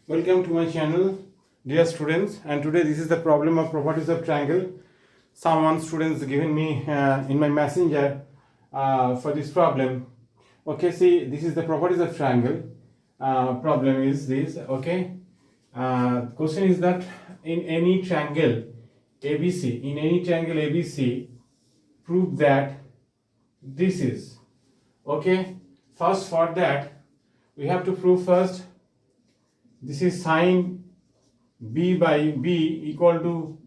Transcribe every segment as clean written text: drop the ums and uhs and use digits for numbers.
Welcome to my channel, dear students. And today this is the problem of properties of triangle. Someone students given me in my messenger for this problem. Okay, see, this is the properties of triangle. Problem is this. Okay, question is that in any triangle ABC, prove that this is. Okay, first for that we have to prove first this is sine b by b equal to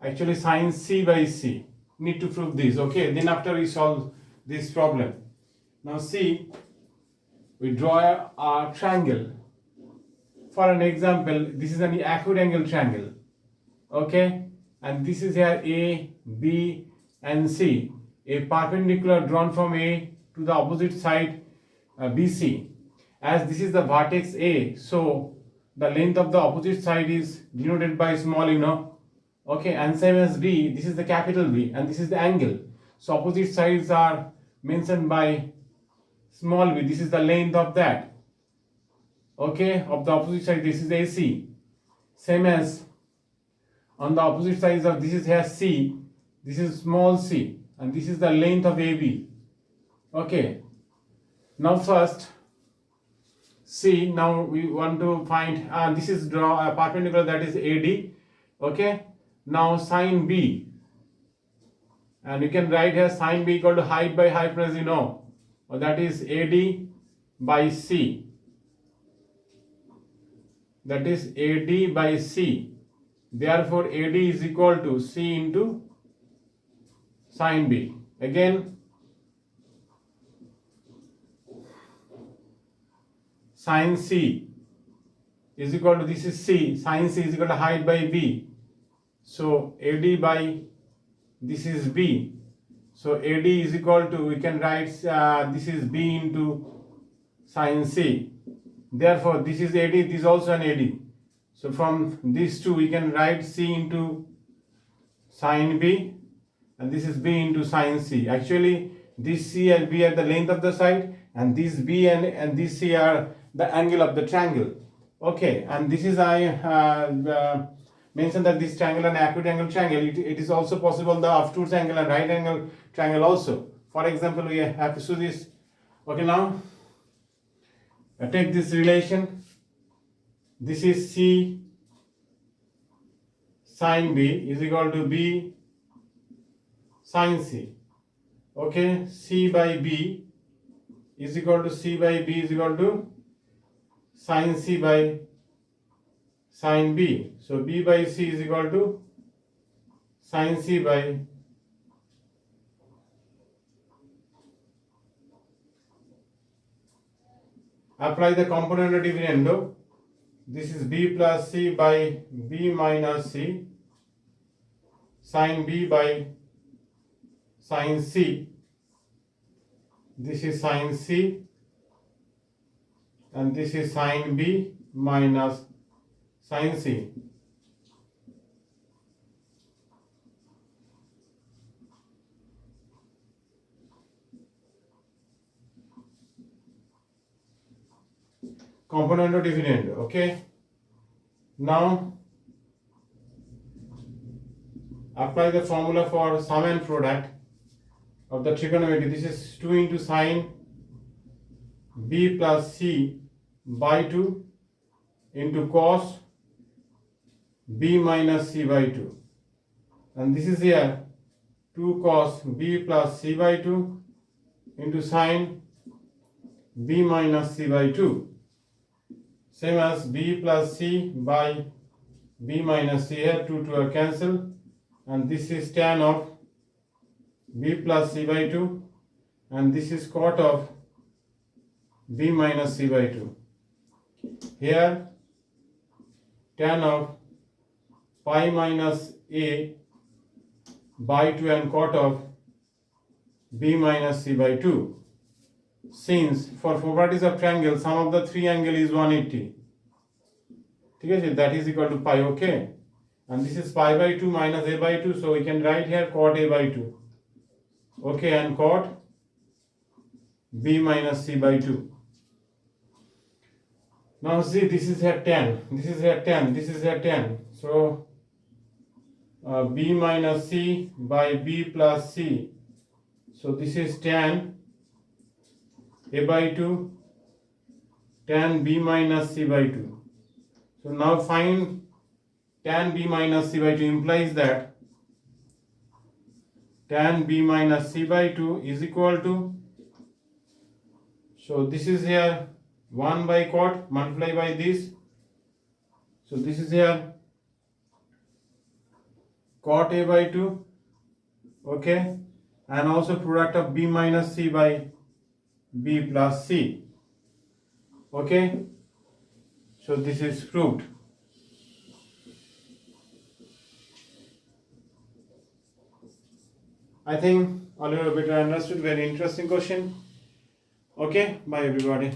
actually sine c by c. Need to prove this. Okay, then after we solve this problem. Now see, we draw a triangle. For an example, this is an acute angle triangle. Okay, and this is here A, B and C. A perpendicular drawn from A to the opposite side BC. As this is the vertex A, so the length of the opposite side is denoted by small. Okay, and same as B, this is the capital B and this is the angle. So opposite sides are mentioned by small b. This is the length of that. Okay, of the opposite side, this is AC. Same as on the opposite sides of this is here C, this is small c, and this is the length of AB. Okay, now first see, now we want to find this is draw a perpendicular, that is AD. Okay, now sine B, and you can write here sine B equal to height by hypotenuse, that is AD by C, that is AD by C. Therefore AD is equal to C into sine B. Again, sine C is equal to, this is C, sine C is equal to height by B. So AD by, this is B. So AD is equal to, we can write this is B into sine C. Therefore this is AD, this is also an AD. So from these two we can write C into sine B and this is B into sine C. Actually this C and B are the length of the side and this B and this C are the angle of the triangle. Okay, and this is I mentioned that this triangle and acute angle triangle, it is also possible the obtuse angle and right angle triangle also. For example, we have to show this. Okay, now take this relation. This is C sine B is equal to B sine C. Okay, C by B is equal to C by B is equal to sine C by sine B. So B by C is equal to sine C by apply the component of dividendo. This is B plus C by B minus C sine B by sine C. This is sine C and this is sine B minus sine C. Component of dividend. Okay, now apply the formula for sum and product of the trigonometry. This is 2 into sine B plus C by 2 into cos B minus C by 2, and this is here 2 cos B plus C by 2 into sine B minus C by 2. Same as B plus C by B minus C, here 2 are cancelled, and this is tan of B plus C by 2 and this is cot of B minus C by 2. Here tan of pi minus A by 2 and cot of B minus C by 2. Since for properties of triangle sum of the three angle is 180, okay, that is equal to pi. Okay, and this is pi by 2 minus A by 2, so we can write here cot A by 2. Okay, and cot B minus C by 2. Now see, this is here 10, this is here 10, this is here 10. So b minus c by b plus c. So this is tan a by 2, tan b minus c by 2. So now find tan b minus c by 2 implies that tan b minus c by 2 is equal to, so this is here 1 by cot multiply by this. So this is here cot a by 2, okay, and also product of b minus c by b plus c, okay. So this is proved. I think a little bit I understood. Very interesting question. Okay, bye everybody.